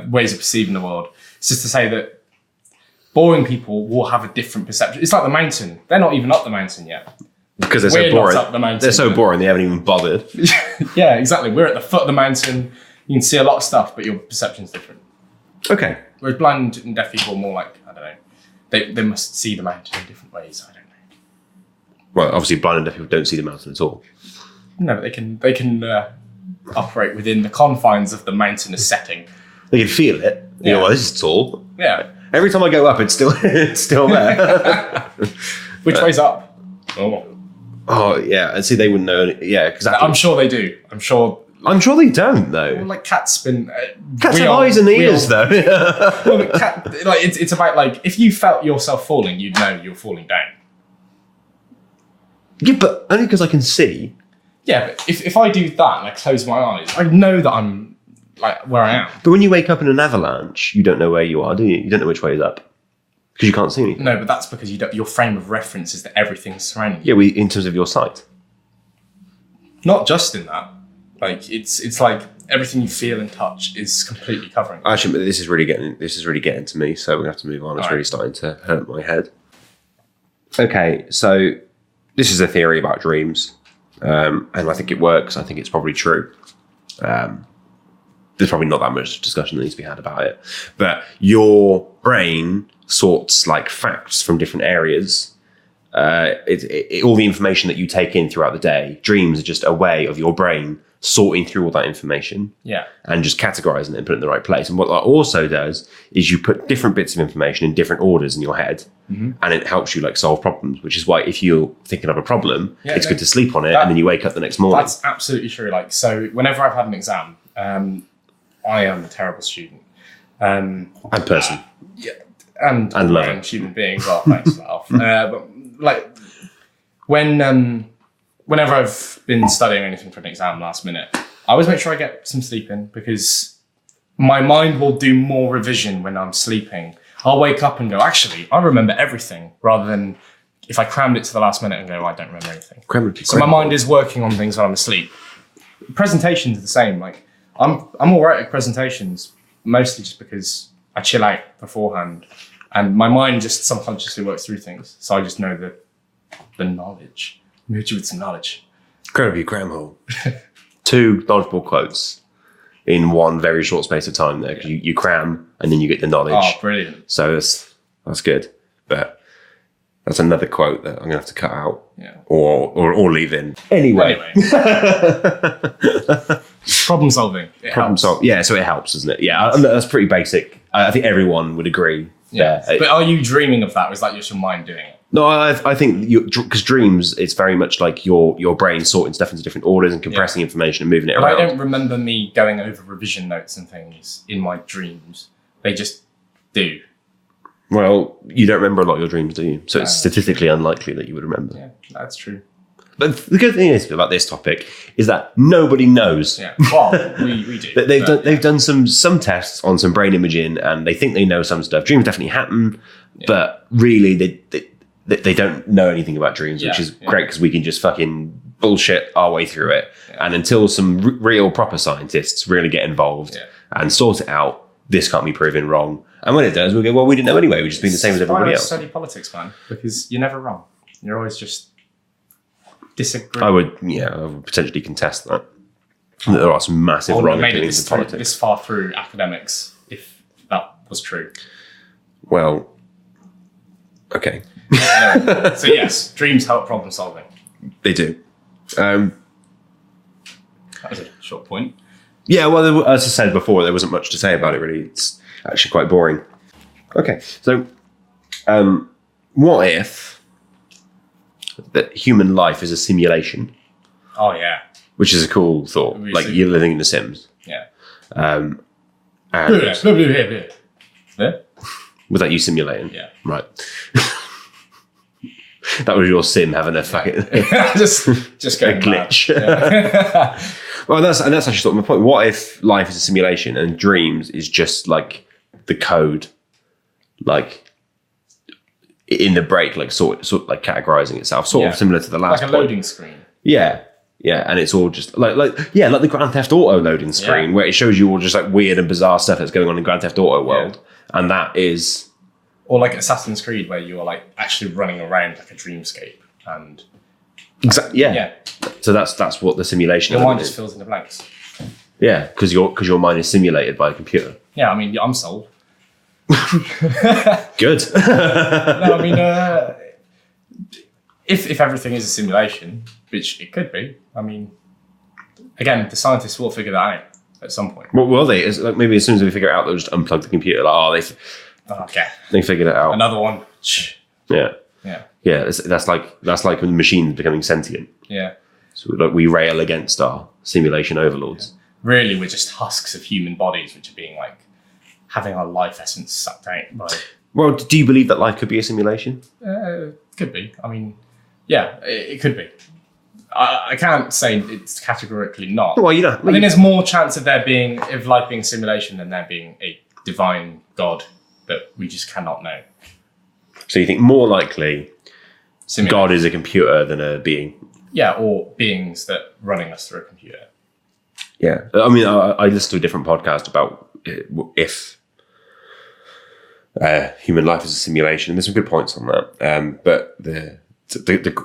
ways of perceiving the world. It's just to say that boring people will have a different perception. It's like the mountain. They're not even up the mountain yet. Because they're We're so boring. not up the mountain, They're so boring they haven't even bothered. Yeah, exactly. We're at the foot of the mountain. You can see a lot of stuff, but your perception's different. Okay. Whereas blind and deaf people are more like, I don't know, they must see the mountain in different ways. I don't know. Well, obviously blind and deaf people don't see the mountain at all. No, but they can operate within the confines of the mountainous setting. They can feel it. You Yeah. know, well, this is tall. Yeah. Every time I go up, it's still there. Which way's up? Oh. Oh, yeah. And see, they wouldn't know. Yeah, exactly. I'm sure they do. I'm sure they don't, though. Well, like cats spin. Cats have eyes and ears, though. Well, but it's about like if you felt yourself falling, you'd know you're falling down. Yeah, but only because I can see. Yeah, but if I do that and I close my eyes, I know that I'm like where I am. But when you wake up in an avalanche, you don't know where you are, do you? You don't know which way is up because you can't see anything. No, but that's because your frame of reference is that everything's surrounding Yeah, you. in terms of your sight. Not just in that. Like it's like everything you feel and touch is completely covering. Actually, but this is really getting to me, so we're gonna have to move on. It's really starting to hurt my head. Okay, so this is a theory about dreams, and I think it works. I think it's probably true. There's probably not that much discussion that needs to be had about it, but your brain sorts like facts from different areas. All the information that you take in throughout the day, dreams are just a way of your brain sorting through all that information, and just categorizing it and putting it in the right place. And what that also does is you put different bits of information in different orders in your head, and it helps you like solve problems. Which is why if you're thinking of a problem, it's good to sleep on it, and then you wake up the next morning. That's absolutely true. Like so, whenever I've had an exam, I am a terrible student and person, and lover, human being. Well, thanks for that. But like whenever I've been studying anything for an exam last minute, I always make sure I get some sleep in because my mind will do more revision when I'm sleeping. I'll wake up and go, actually, I remember everything, rather than if I crammed it to the last minute and go, I don't remember anything. So my mind is working on things when I'm asleep. Presentations are the same. Like I'm all right at presentations, mostly just because I chill out beforehand and my mind just subconsciously works through things. So I just know the knowledge. I'm hit you with some knowledge. Incredibly cram hole. 2 knowledgeable quotes in one very short space of time there, because you cram and then you get the knowledge. Oh, brilliant. So that's good. But that's another quote that I'm going to have to cut out or leave in. Anyway. Problem solving. Yeah, so it helps, doesn't it? Yeah, that's pretty basic. I think everyone would agree. Yeah. But are you dreaming of that, or is that just your mind doing it? No, I think because dreams, it's very much like your brain sorting stuff into different orders and compressing information and moving it around. I don't remember me going over revision notes and things in my dreams. They just do. Well, you don't remember a lot of your dreams, do you? So it's statistically unlikely that you would remember. Yeah, that's true. But the good thing is about this topic is that nobody knows. Yeah, well, we do. They've done some tests on some brain imaging, and they think they know some stuff. Dreams definitely happen, but really they don't know anything about dreams, which is great because we can just fucking bullshit our way through it. Yeah. And until some real proper scientists really get involved and sort it out, this can't be proven wrong. And when it does, we'll go, well, we didn't know anyway. We've just been the same as everybody else. Study politics, man, because you're never wrong. You're always just disagreeing. I would potentially contest that. There are some massive wrong opinions in politics. This far through academics, if that was true. Well, okay. Anyway, so yes, dreams help problem solving. They do. That was a short point. Yeah, well, as I said before, there wasn't much to say about it, really. It's actually quite boring. Okay, so what if that human life is a simulation? Oh, yeah. Which is a cool thought. Like, you're living in The Sims. Yeah. And Yeah. was that you simulating? Yeah. Right. That was your sim having a fucking just going glitch. Yeah. Well, that's actually sort of my point. What if life is a simulation and dreams is just like the code, like in the break, like sort of like categorizing itself, sort of similar to the last like a loading screen. Yeah, and it's all just like the Grand Theft Auto loading screen where it shows you all just like weird and bizarre stuff that's going on in Grand Theft Auto world, and that is. Or like Assassin's Creed, where you are like actually running around like a dreamscape, and exactly, yeah. So that's what the simulation. Your mind just fills in the blanks. Yeah, because your mind is simulated by a computer. Yeah, I mean, I'm sold. Good. No, I mean, if everything is a simulation, which it could be, I mean, again, the scientists will figure that out at some point. Well, will they? It's like maybe as soon as we figure it out, they'll just unplug the computer. Like, Okay. They figured it out. Another one. Yeah. Yeah. Yeah. That's like the machines becoming sentient. Yeah. So like we rail against our simulation overlords. Yeah. Really, we're just husks of human bodies, which are being like having our life essence sucked out by. Well, do you believe that life could be a simulation? Could be. I mean, yeah, it could be. I can't say it's categorically not. Well, you know, I think there's more chance of life being a simulation than there being a divine God that we just cannot know. So you think more likely Simulation. God is a computer than a being? Yeah, or beings that running us through a computer. Yeah. I mean, I listened to a different podcast about if human life is a simulation, and there's some good points on that. But the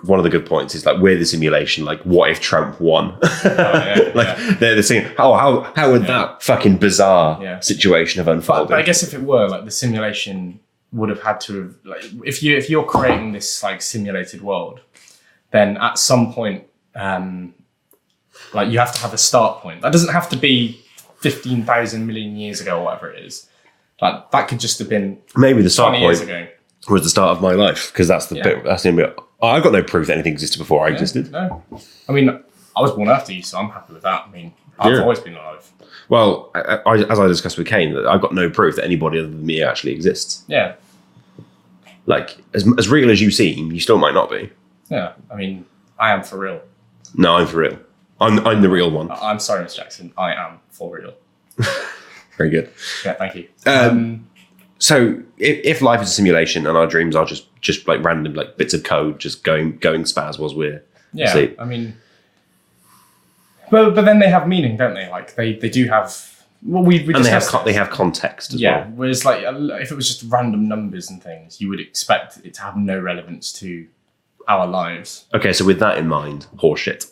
one of the good points is like we're the simulation. Like, what if Trump won? They're saying, how would that fucking bizarre situation have unfolded? But I guess if it were like the simulation would have had to have like if you're creating this like simulated world, then at some point like you have to have a start point. That doesn't have to be 15,000 million years ago or whatever it is. Like that could just have been maybe the start 20 point years ago. Was the start of my life, because that's the bit. That's the bit. I've got no proof that anything existed before I existed. No, I mean I was born after you, so I'm happy with that. I mean I've always been alive. Well, as I discussed with Kane, I've got no proof that anybody other than me actually exists. Yeah. Like as real as you seem, you still might not be. Yeah, I mean I am for real. No, I'm for real. I'm the real one. I'm sorry, Miss Jackson. I am for real. Very good. Yeah, thank you. So if life is a simulation and our dreams are just like random like bits of code just going spaz whilst we're asleep. I mean, but then they have meaning, don't they? Like they do have. Well, we they have context as well. Whereas like if it was just random numbers and things, you would expect it to have no relevance to our lives. Okay, so with that in mind, horseshit.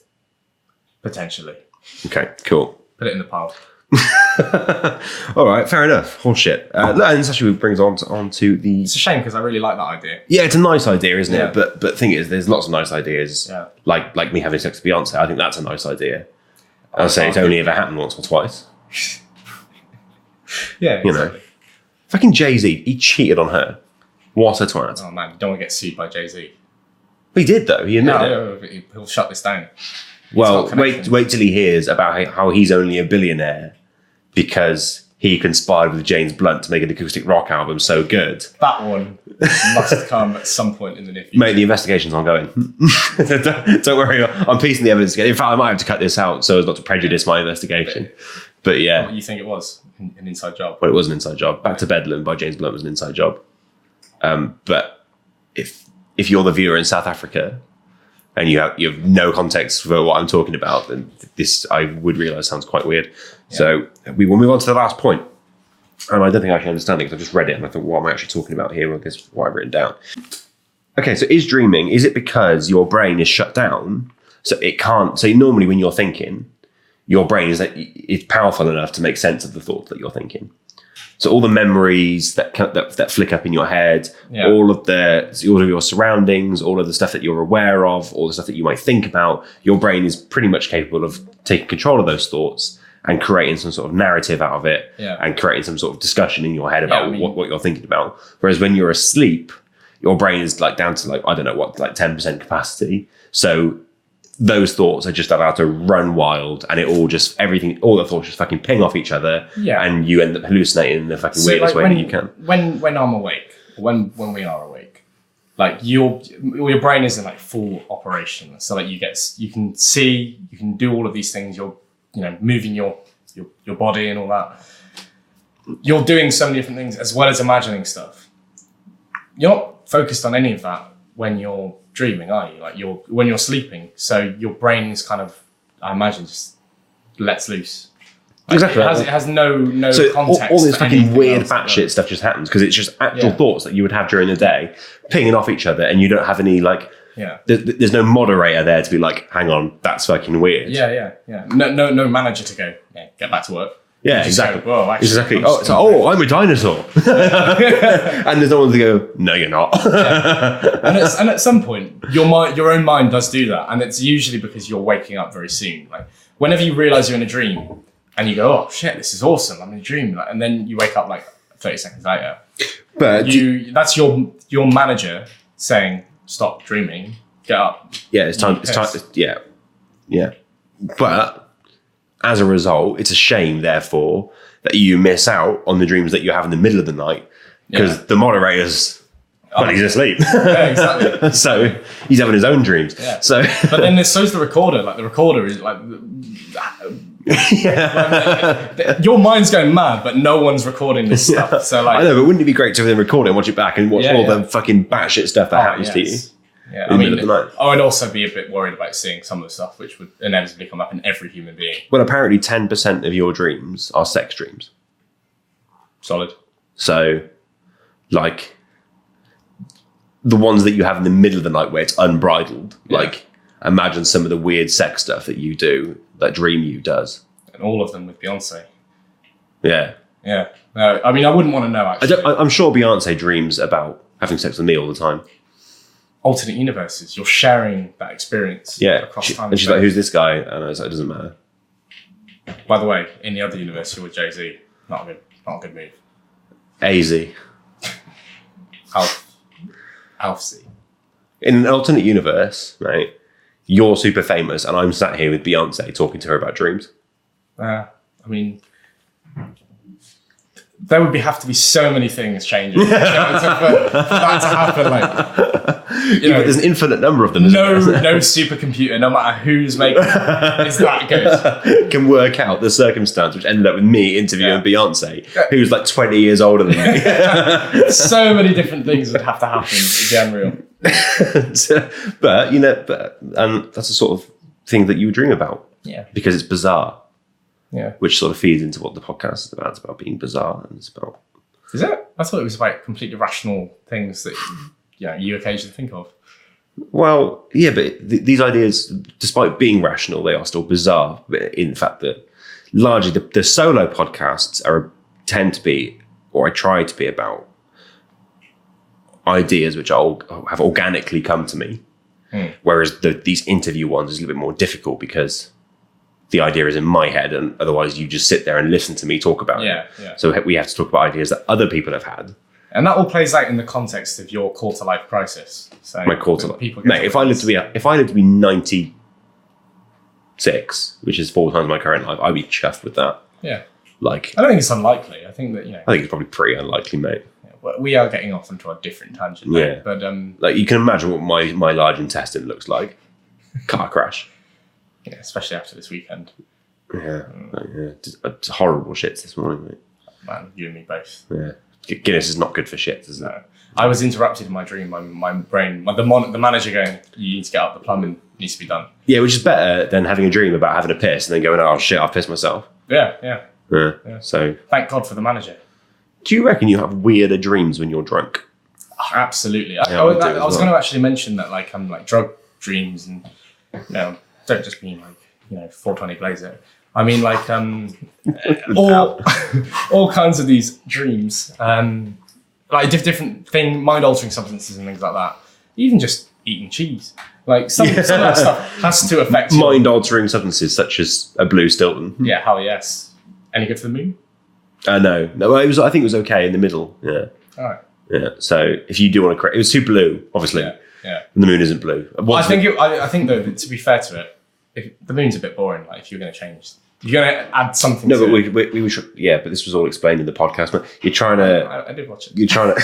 Potentially. Okay, cool. Put it in the pile. All right, fair enough. Horseshit. And this actually brings on to the. It's a shame because I really like that idea. Yeah, it's a nice idea, isn't it? But the thing is, there's lots of nice ideas. Yeah. Like me having sex with Beyonce. I think that's a nice idea. I'll say it's only ever happened once or twice. Yeah, exactly. You know, fucking Jay-Z. He cheated on her. What a twat. Oh man, you don't want to get sued by Jay-Z. He did though. He admitted it. He'll shut this down. Well, wait till he hears about how he's only a billionaire because he conspired with James Blunt to make an acoustic rock album so good. That one must come at some point in the near future. Mate, the investigation's ongoing. Don't worry, I'm piecing the evidence together. In fact, I might have to cut this out so as not to prejudice my investigation. But yeah. What you think it was? An inside job? Well, it was an inside job. Back to Bedlam by James Blunt was an inside job. But if you're the viewer in South Africa and you have no context for what I'm talking about, then this, I would realise, sounds quite weird. Yeah. So we will move on to the last point. And I don't think I can understand it because I just read it and I thought, what am I actually talking about here? Well, I guess what I've written down. Okay, so is dreaming, is it because your brain is shut down? So it can't, so normally when you're thinking, your brain is powerful enough to make sense of the thoughts that you're thinking. So all the memories that flick up in your head, all of your surroundings, all of the stuff that you're aware of, all the stuff that you might think about, your brain is pretty much capable of taking control of those thoughts and creating some sort of narrative out of it Yeah. and creating some sort of discussion in your head about I mean- what you're thinking about. Whereas when you're asleep, your brain is like down to like, I don't know what, like 10% capacity. So those thoughts are just allowed to run wild, and it all just, all the thoughts just fucking ping off each other. Yeah. And you end up hallucinating in the fucking weirdest way that you can. When I'm awake, when we are awake, like your brain is in like full operation. So like you can see, you can do all of these things. You're, moving your body and all that. You're doing so many different things as well as imagining stuff. You're not focused on any of that when you're dreaming, are you? Like when you're sleeping. So your brain is kind of, I imagine, just lets loose. Like Exactly. It has no So context. all this for fucking anything weird else that batshit stuff just happens because it's just actual Yeah. thoughts that you would have during the day pinging off each other, and you don't have any like. Yeah. There's no moderator there to be like, hang on, that's fucking weird. Yeah. No manager to go, get back to work. Yeah, You just exactly. go, "Whoa, actually, Exactly. I'm Oh, just it's like, oh, I'm a dinosaur. And there's no one to go, no, you're not. and at some point, your own mind does do that, and it's usually because you're waking up very soon. Like whenever you realize you're in a dream, and you go, oh shit, this is awesome, I'm in a dream, and then you wake up like 30 seconds later. But That's your manager saying, stop dreaming, get up. yeah, it's time. It's time. Yeah. But as a result, it's a shame, therefore, that you miss out on the dreams that you have in the middle of the night because Yeah. the moderator's, he's asleep. Yeah, exactly. So he's having his own dreams. Yeah. So, But then so's the recorder. Like the recorder is like, your mind's going mad, but no one's recording this stuff. So like, I know, but wouldn't it be great to then record it and watch it back and watch all the fucking batshit stuff that happens to you? yes. Yeah, in the middle of the night? I would also be a bit worried about seeing some of the stuff which would inevitably come up in every human being. Well, apparently 10% of your dreams are sex dreams. Solid. So, like, the ones that you have in the middle of the night where it's unbridled, like, imagine some of the weird sex stuff that you do, that Dream You does. And all of them with Beyonce. Yeah. Yeah. No, I mean, I wouldn't want to know, actually. I'm sure Beyonce dreams about having sex with me all the time. Alternate universes. You're sharing that experience across time And she's like, who's this guy? And I was like, it doesn't matter. By the way, in the other universe, you're with Jay-Z. Not a good move. AZ. Alf C. In an alternate universe, right, you're super famous and I'm sat here with Beyonce talking to her about dreams. I mean, there would have to be so many things changing for that to happen. Like, But there's an infinite number of them. no supercomputer, no matter who's making it, is that good. Can work out the circumstance which ended up with me interviewing Beyonce, who's like 20 years older than me. So many different things would have to happen. It's unreal. But that's the sort of thing that you dream about. Yeah. Because it's bizarre. Yeah. Which sort of feeds into what the podcast is about. It's about being bizarre, and it's about. Is it? I thought it was about completely rational things that you occasionally think of. Well, yeah, but these ideas, despite being rational, they are still bizarre. In the fact that largely the solo podcasts tend to be, or I try to be, about ideas which have organically come to me. Whereas these interview ones is a little bit more difficult because the idea is in my head, and otherwise you just sit there and listen to me talk about it. Yeah. So we have to talk about ideas that other people have had. And that all plays out in the context of your quarter life crisis. So My quarter life. People Mate, if I lived to be 96, which is 4 times my current life, I'd be chuffed with that. Yeah. Like, I don't think it's unlikely. I think that I think it's probably pretty unlikely, mate. we are getting off into a different tangent. Yeah. But like, you can imagine what my large intestine looks like. Car crash. yeah, especially after this weekend. Yeah. It's horrible shits this morning, mate. Man, you and me both. Yeah. Guinness is not good for shits, is it? No. I was interrupted in my dream. My brain, the manager going, you need to get up, the plumbing needs to be done. Yeah, which is better than having a dream about having a piss and then going, oh shit, I've pissed myself. Yeah. So, Thank God for the manager. do you reckon you have weirder dreams when you're drunk? Oh, absolutely. I I was do as going well. to actually mention that, like, drug dreams and, don't just mean like, 420 blazer. I mean, like, all kinds of these dreams, like different mind altering substances and things like that. Even just eating cheese. Like some of that stuff has to affect mind-altering substances such as a blue Stilton. Yeah, hell yes. Any good for the moon? No. I think it was okay in the middle. Yeah. All right. Yeah. So if you do want to create, it was too blue, obviously. Yeah. And the moon isn't blue. I think though, to be fair to it, if the moon's a bit boring. Like if you're going to change, you're going to add something. No, to but it. we should. Yeah, but this was all explained in the podcast. But you're trying to. I did watch it. You're trying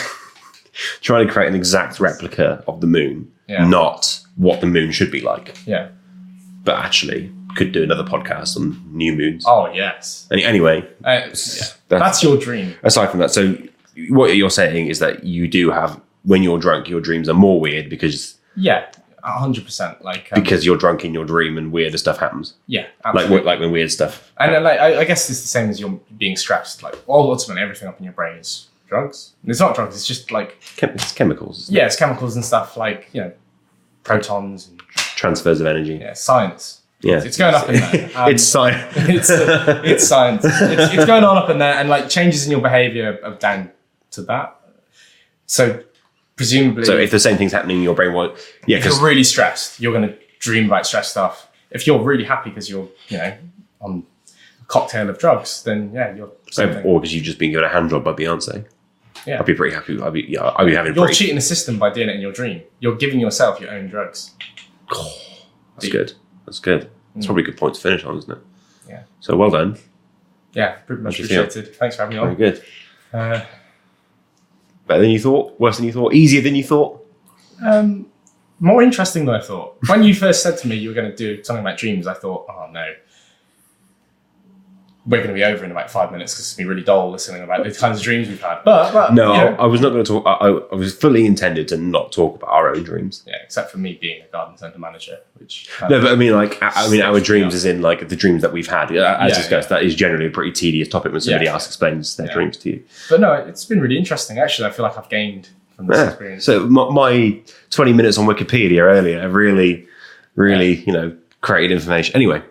to create an exact replica of the moon, not what the moon should be like. Yeah. But actually, could do another podcast on new moons. Oh yes. Anyway, that's your dream. Aside from that, so what you're saying is that you do have, when you're drunk, your dreams are more weird because 100%. Like because you're drunk in your dream and weirder stuff happens. Yeah, absolutely. like when weird stuff. And then, like I guess it's the same as you're being stressed. Like ultimately, everything up in your brain is drugs. And it's not drugs. It's just like it's chemicals. Yeah, it's chemicals and stuff like protons and transfers of energy. Yeah, science. Yeah, it's going up in there. It's science. It's science. It's going on up in there, and like changes in your behavior are down to that. So presumably, if the same thing's happening in your brain, if you're really stressed, you're going to dream about stress stuff. If you're really happy because you're on a cocktail of drugs, then you're something. Or because you've just been given a hand job by Beyonce. Yeah, I'd be pretty happy. I'd be having. You're cheating the system by doing it in your dream. You're giving yourself your own drugs. Oh, that's good. That's good. That's probably a good point to finish on, isn't it? Yeah. So well done. Yeah, pretty much appreciated. Thanks for having me on. Very good. Better than you thought? Worse than you thought? Easier than you thought? More interesting than I thought. When you first said to me you were going to do something about dreams, I thought, oh no, we're going to be over in about 5 minutes because it's going to be really dull listening about the kinds of dreams we've had. But no, I was not going to talk. I was fully intended to not talk about our own dreams. Yeah, except for me being a garden centre manager, which no, but our dreams is in like the dreams that we've had. As discussed, that is generally a pretty tedious topic when somebody else explains their dreams to you. But no, it's been really interesting. Actually, I feel like I've gained from this experience. So my 20 minutes on Wikipedia earlier have really created information. Anyway,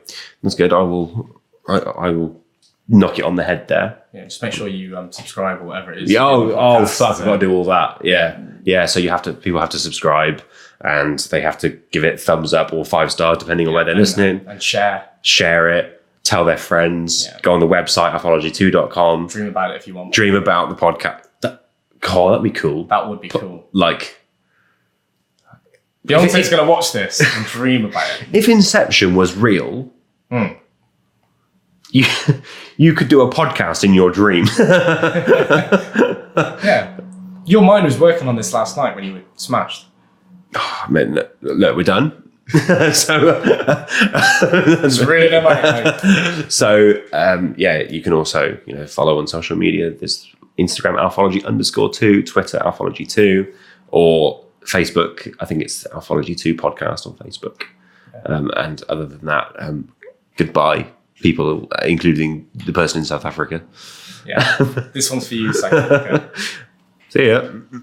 that's good. I will knock it on the head there. Yeah, just make sure you subscribe or whatever it is. Yeah, fuck, I've got to do all that. Yeah. So people have to subscribe and they have to give it thumbs up or 5 stars depending on where they're listening. And share it. Tell their friends. Go on the website alfology2.com. Dream about it if you want. Dream about the podcast. That'd be cool. That would be cool. Like, Beyonce's going to watch this and dream about it. If Inception was real, you could do a podcast in your dream. Yeah. Your mind was working on this last night when you were smashed. Oh, man, look, we're done. It's really no. So you can also follow on social media. There's Instagram Alfology_2, Twitter Alfology2, or Facebook. I think it's Alfology2 podcast on Facebook. And other than that, goodbye, people, including the person in South Africa. Yeah, this one's for you, South Africa. See ya.